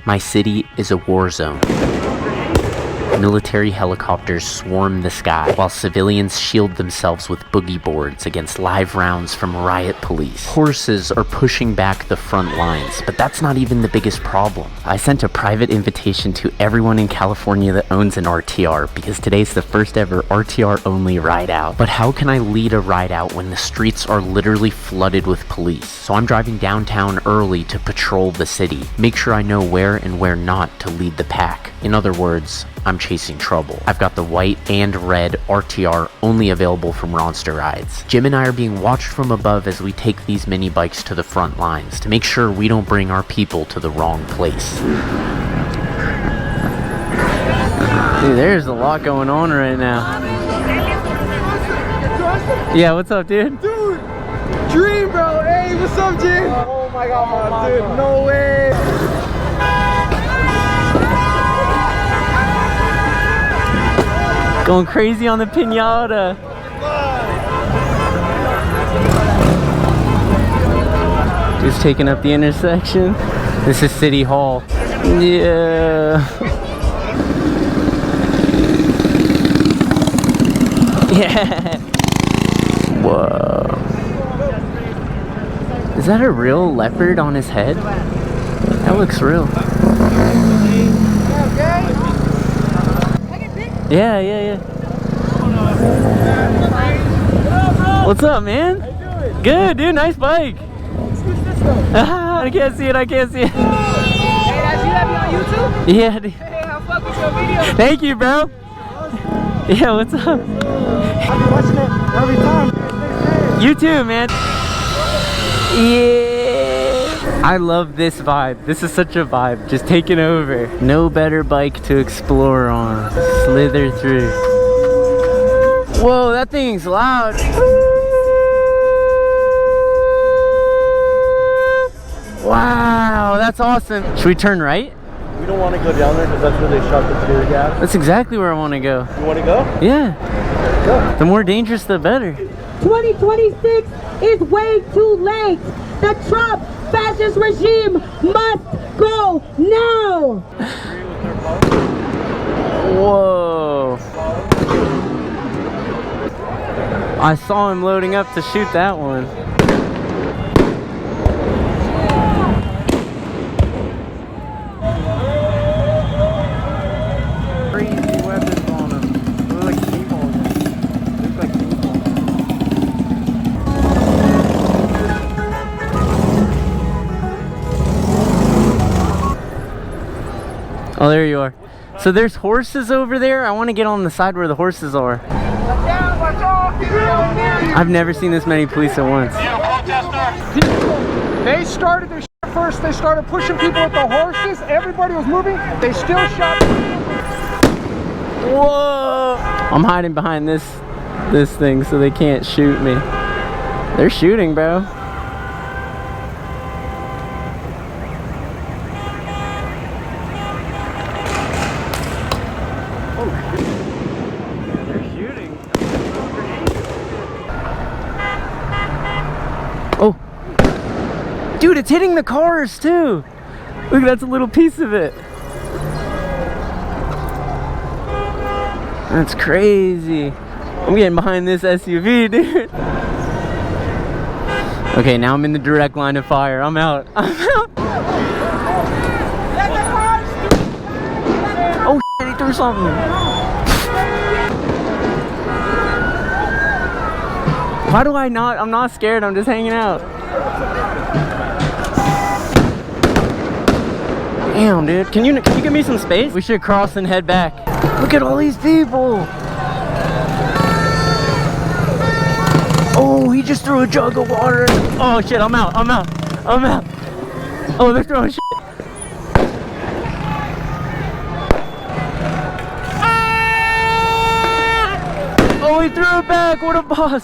My city is a war zone. Military helicopters swarm the sky, while civilians shield themselves with boogie boards against live rounds from riot police. Horses are pushing back the front lines, but that's not even the biggest problem. I sent a private invitation to everyone in California that owns an RTR, because today's the first ever RTR-only ride-out. But how can I lead a ride-out when the streets are literally flooded with police? So I'm driving downtown early to patrol the city, make sure I know where and where not to lead the pack. In other words, I'm chasing trouble. I've got the white and red RTR only available from Ronster rides. Jim and I are being watched from above as we take these mini bikes to the front lines to make sure we don't bring our people to the wrong place. Dude, there's a lot going on right now. Yeah, what's up, dude? Dude, Dream, bro. Hey, what's up, Jim? Oh my God, dude, no way. Going crazy on the piñata. Just taking up the intersection. This is City Hall. Yeah. Yeah. Whoa. Is that a real leopard on his head? That looks real. Yeah. What's up, man? How you doing? Good, dude. Nice bike. Who's this though? I can't see it. Hey, that's you that be on YouTube? Yeah, dude. Hey, I'll fuck with your video. Thank you, bro. Yeah, what's up? I've been watching it every time. You too, man. Yeah. I love this vibe. This is such a vibe. Just taking over. No better bike to explore on. Slither through. Whoa, that thing's loud. Wow, that's awesome. Should we turn right? We don't want to go down there because that's where they shot the tear gas. That's exactly where I want to go. You want to go? Yeah. Go. The more dangerous, the better. 2026 is way too late. The Trump fascist regime must go now. Whoa. I saw him loading up to shoot that one. Crazy weapons on him. They look like paintballs. They look like paintballs. Oh, there you are. So there's horses over there. I want to get on the side where the horses are. I've never seen this many police at once. They started their shit first. They started pushing people with the horses. Everybody was moving. They still shot. Whoa! I'm hiding behind this thing so they can't shoot me. They're shooting, bro. Oh, dude, it's hitting the cars too. Look, that's a little piece of it. That's crazy. I'm getting behind this SUV, dude. Okay, now I'm in the direct line of fire. I'm out. Oh shit, he threw something. Why do I not? I'm not scared. I'm just hanging out. Damn, dude. Can you give me some space? We should cross and head back. Look at all these people. Oh, he just threw a jug of water. Oh shit, I'm out. Oh, they're throwing shit. Oh, he threw it back. What a boss.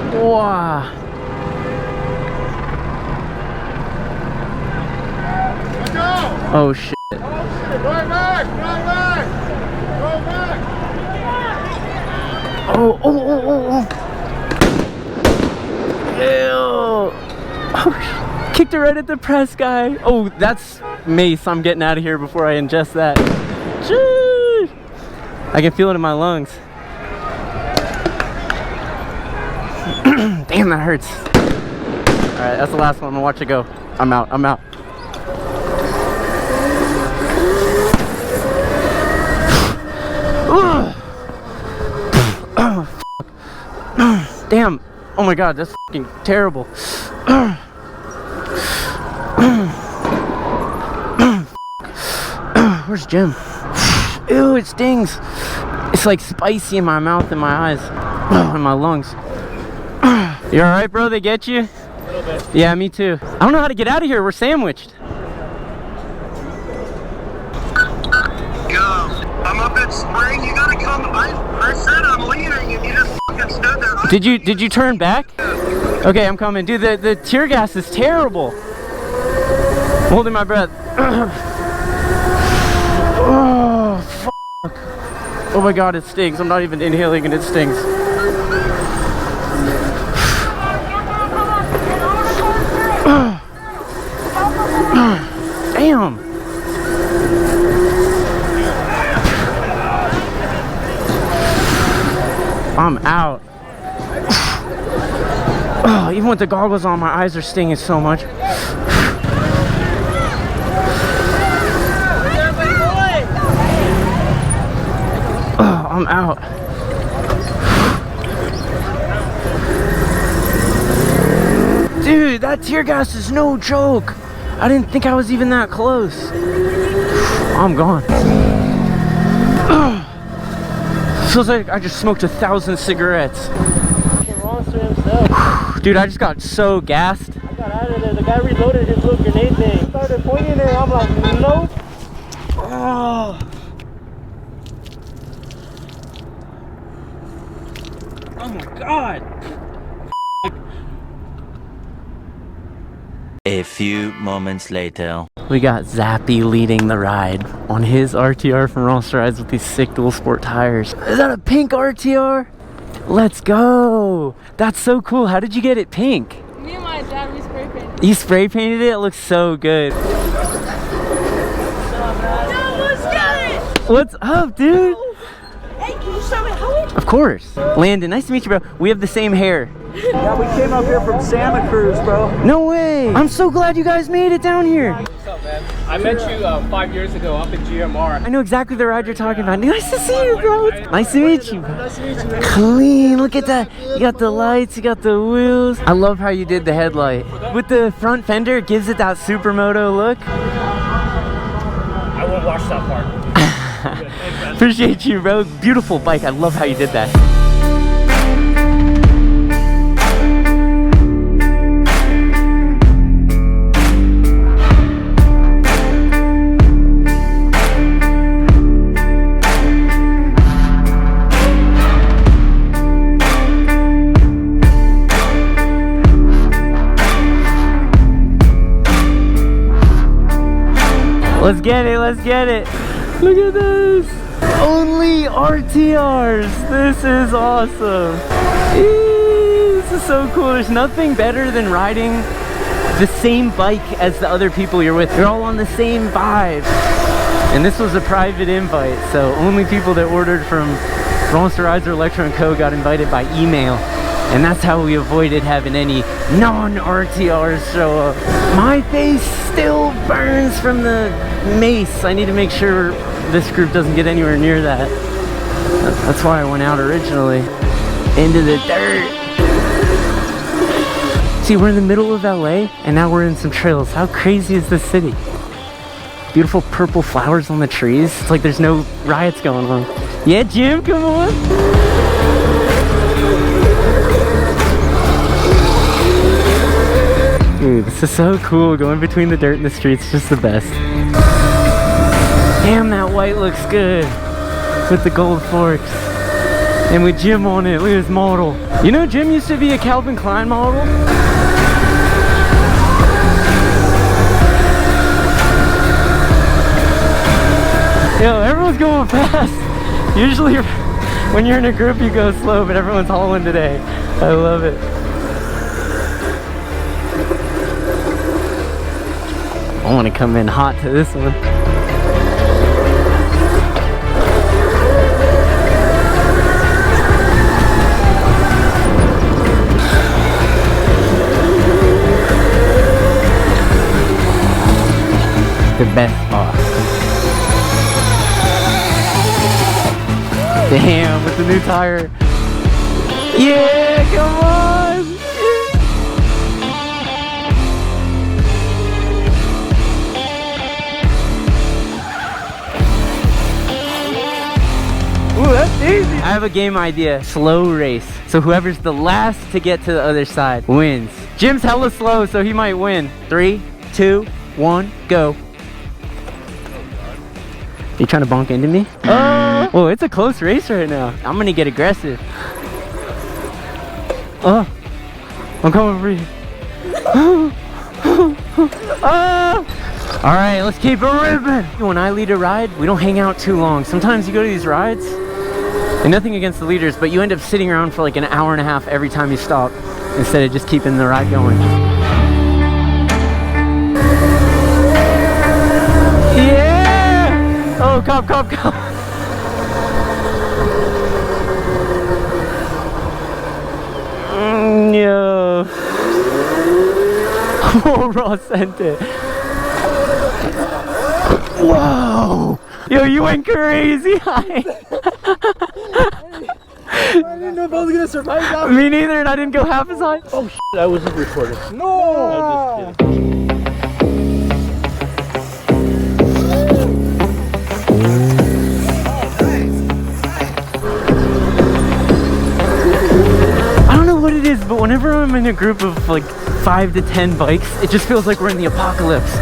Wow. Oh shit. Go back! Oh. Ew. Oh, Kicked it right at the press guy. Oh, that's mace. I'm getting out of here before I ingest that. Jeez. I can feel it in my lungs. Damn, that hurts. All right, that's the last one. I'm gonna watch it go. I'm out. I'm out. Damn. Oh my god, that's fucking terrible. Where's Jim? Ew, it stings. It's like spicy in my mouth and my eyes. And my lungs. You alright, bro? They get you? A little bit. Yeah, me too. I don't know how to get out of here. We're sandwiched. Yo, I'm up at Spring. You gotta come. I said I'm leaving and you just fucking stood there. Did you turn back? Okay, I'm coming. Dude, the tear gas is terrible. I'm holding my breath. Oh, fuck. Oh my god, it stings. I'm not even inhaling and it stings. Damn. I'm out. Oh, even with the goggles on, my eyes are stinging so much. Oh, I'm out. Dude, that tear gas is no joke. I didn't think I was even that close. I'm gone. Feels like I just smoked 1,000 cigarettes. The Ronster himself. Dude, I just got so gassed. I got out of there. The guy reloaded his little grenade thing. Started pointing it. I'm like, nope. Oh. Oh my god. A few moments later. We got Zappy leading the ride on his RTR from Ronster Rides with these sick dual sport tires. Is that a pink RTR? Let's go. That's so cool. How did you get it pink? Me and my dad, we spray painted. You spray painted it? It looks so good. What's up, dude? Hey, can you show me how? Of course. Landon, nice to meet you, bro. We have the same hair. Yeah, we came up here from Santa Cruz, bro. No way. I'm so glad you guys made it down here. What's up, man? I met you 5 years ago up in GMR. I know exactly the ride you're talking about. Nice to see you, bro. Nice to meet you. Nice to meet you, man. Clean. Look at that. You got the lights. You got the wheels. I love how you did the headlight. With the front fender, it gives it that supermoto look. I won't watch that part. Good, thanks, man. Appreciate you, bro. Beautiful bike. I love how you did that. Let's get it, let's get it. Look at this. Only RTRs. This is awesome. Eee, this is so cool. There's nothing better than riding the same bike as the other people you're with. You're all on the same vibe. And this was a private invite, so only people that ordered from Ronster Rides or Electro & Co. got invited by email. And that's how we avoided having any non-RTRs show up. My face still burns from the mace. I need to make sure this group doesn't get anywhere near that. That's why I went out originally. Into the dirt. See, we're in the middle of LA, and now we're in some trails. How crazy is this city? Beautiful purple flowers on the trees. It's like there's no riots going on. Yeah, Jim, come on. Dude, this is so cool. Going between the dirt and the streets, just the best. Damn, that white looks good with the gold forks. And with Jim on it, look at his model. You know, Jim used to be a Calvin Klein model. Yo, everyone's going fast. Usually when you're in a group you go slow, but everyone's hauling today. I love it. I want to come in hot to this one. The best spot. Damn, with the new tire. Yeah, come on! Ooh, that's easy. I have a game idea. Slow race. So whoever's the last to get to the other side wins. Jim's hella slow, so he might win. 3, 2, 1, go. You trying to bonk into me? Oh, whoa, it's a close race right now. I'm gonna get aggressive. Oh, I'm coming for you. Oh. All right, let's keep it ripping. When I lead a ride, we don't hang out too long. Sometimes you go to these rides, and nothing against the leaders, but you end up sitting around for like an hour and a half every time you stop, instead of just keeping the ride going. Yeah! Oh, cop. Yo. Oh, Ross sent it. Whoa! Yo, you went crazy high. I didn't know if I was gonna survive that. Me neither, and I didn't go half as high. Oh shit, I wasn't recording. No! I'm just kidding. I don't know what it is, but whenever I'm in a group of like 5 to 10 bikes, it just feels like we're in the apocalypse.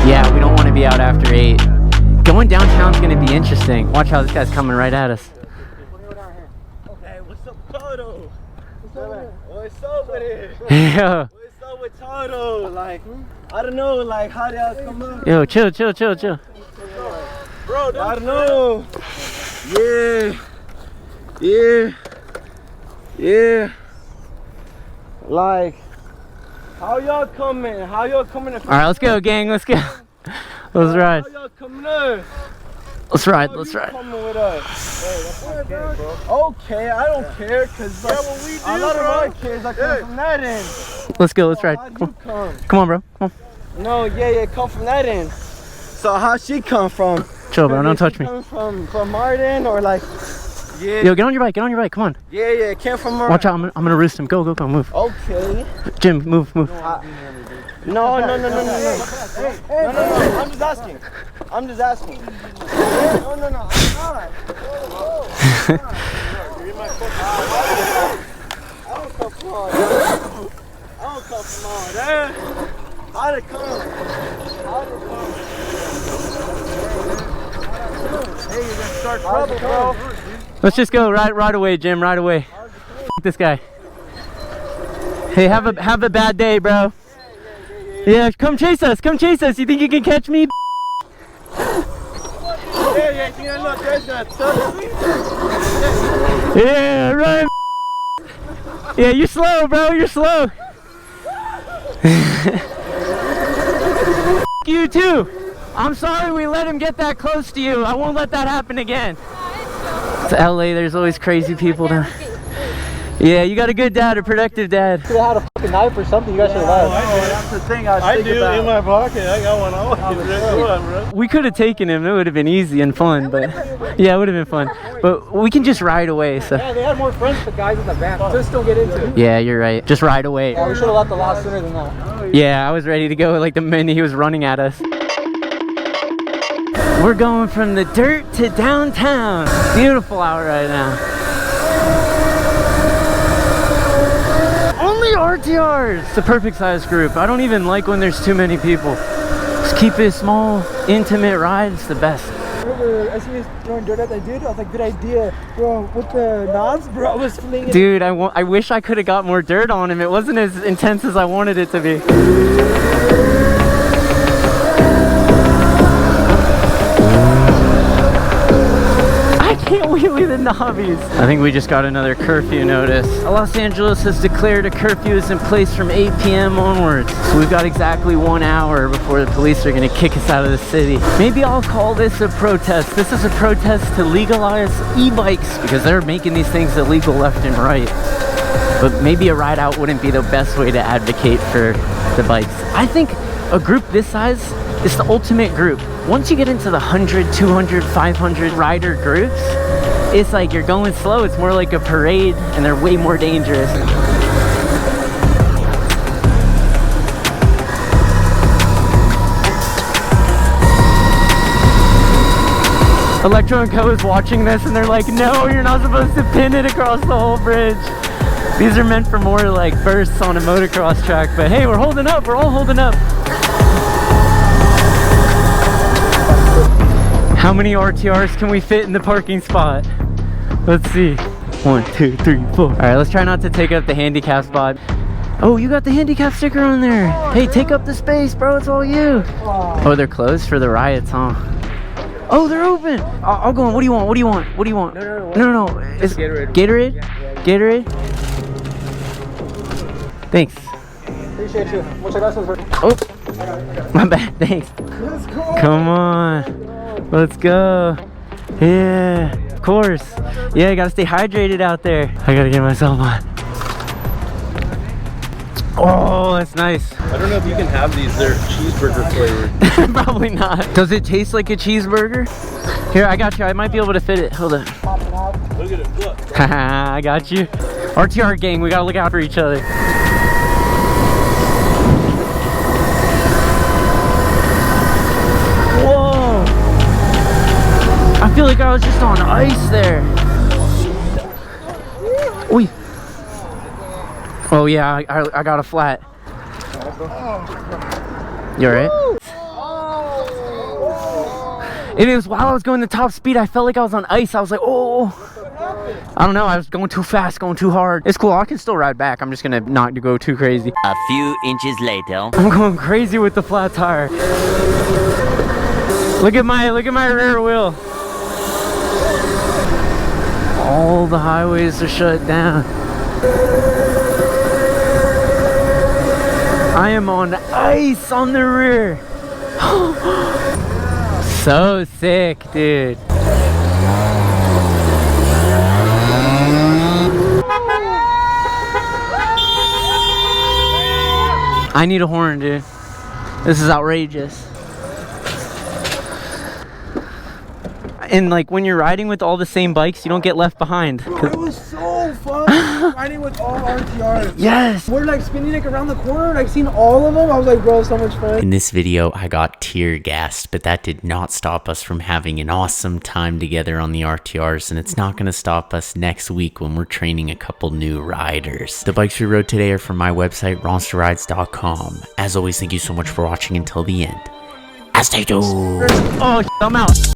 Yeah, we don't want to be out after 8. Going downtown's gonna be interesting. Watch how this guy's coming right at us. Hey, what's up, Toto? What's up with it? Yeah. What's up with Toto? Like, I don't know, like, how did I come up? Yo, chill. Bro, I don't know. Yeah. Like, how y'all coming? How y'all coming? All right, let's go, gang. Let's go. Let's ride. How y'all coming up? Let's ride. You coming with us? Hey, that's my kid, bro. Okay, I don't care, cause like, what we do, a lot of my kids are coming from that end. Let's go. Let's ride. How'd Come you on. come? Come on, bro. Come on. No, yeah, come from that end. So how'd she come from? Chill, bro. Don't touch me. Come from Martin or like? Yeah. Yo, get on your bike. Come on. Yeah, came from Martin. Watch out. I'm gonna roost him. Go. Move. Okay. Jim, move. No. No. Hey, no. I'm just asking. No. I'm not. I don't come from all that. How'd it come? Hey, you're gonna start trouble, bro. Let's just go right away, Jim. Right away. This guy. Hey, have a bad day, bro. Yeah, come chase us. You think you can catch me? Yeah, look, there's that stuff. Yeah, run. Yeah, you're slow, bro. You're slow. You too. I'm sorry we let him get that close to you. I won't let that happen again. It's LA. There's always crazy people down. Yeah, you got a good dad, a productive dad. Should have had a fucking knife or something. You guys should have left. That's the thing I was thinking about. In my pocket. I got one always. Bro. We could have taken him. It would have been easy and fun, but yeah, it would have been fun. But we can just ride away. So Yeah, they had more friends with the guys in the van. Just don't get into it. yeah, you're right. Just ride away. Yeah, we should have left a lot sooner than that. Yeah, I was ready to go like the minute he was running at us. We're going from the dirt to downtown. Beautiful out right now. Only RTRs. It's the perfect size group. I don't even like when there's too many people. Just keep it small, intimate ride. It's the best. I see you throwing dirt at that dude. I was like, good idea, bro. With the knobs, bro, I was flinging. Dude, I wish I could have got more dirt on him. It wasn't as intense as I wanted it to be. I can't wheelie the knobbies. I think we just got another curfew notice. Los Angeles has declared a curfew is in place from 8 p.m. onwards. So we've got exactly 1 hour before the police are gonna kick us out of the city. Maybe I'll call this a protest. This is a protest to legalize e-bikes because they're making these things illegal left and right. But maybe a ride out wouldn't be the best way to advocate for the bikes. I think a group this size is the ultimate group. Once you get into the 100, 200, 500 rider groups, it's like you're going slow. It's more like a parade and they're way more dangerous. Electro & Co is watching this and they're like, no, you're not supposed to pin it across the whole bridge. These are meant for more like bursts on a motocross track, but hey, we're holding up, we're all holding up. How many RTRs can we fit in the parking spot? Let's see. 1, 2, 3, 4. All right, let's try not to take up the handicap spot. Oh, you got the handicap sticker on there. Hey, take up the space, bro, it's all you. Oh, they're closed for the riots, huh? Oh, they're open. I'll go on. What do you want? What do you want? What do you want? No. It's Gatorade. Gatorade? Yeah. Gatorade? Thanks. Appreciate you. Muchas gracias, bro. Oh, my bad. Thanks. Let's go. Come on. Let's go. Yeah, of course. Yeah, I gotta stay hydrated out there. I gotta get myself on. Oh, that's nice. I don't know if you can have these. They're cheeseburger flavored. Probably not. Does it taste like a cheeseburger? Here, I got you. I might be able to fit it. Hold on. Look at it. Look. Haha, I got you. RTR gang, we gotta look out for each other. Whoa! I feel like I was just on ice there. Oi. Oh yeah, I got a flat. You alright? And it was while I was going the top speed, I felt like I was on ice. I was like, oh. I don't know, I was going too fast, going too hard. It's cool, I can still ride back. I'm just gonna not go too crazy. A few inches later. I'm going crazy with the flat tire. Look at my rear wheel. All the highways are shut down. I am on ice on the rear. So sick, dude. I need a horn, dude. This is outrageous. And like when you're riding with all the same bikes, you don't get left behind. It was so fun riding with all RTRs. Yes. We're like spinning like around the corner, like seeing all of them. I was like, bro, so much fun. In this video, I got tear gassed, but that did not stop us from having an awesome time together on the RTRs, and it's not going to stop us next week when we're training a couple new riders. The bikes we rode today are from my website, ronsterrides.com. As always, thank you so much for watching until the end. As they do. Oh, I'm out.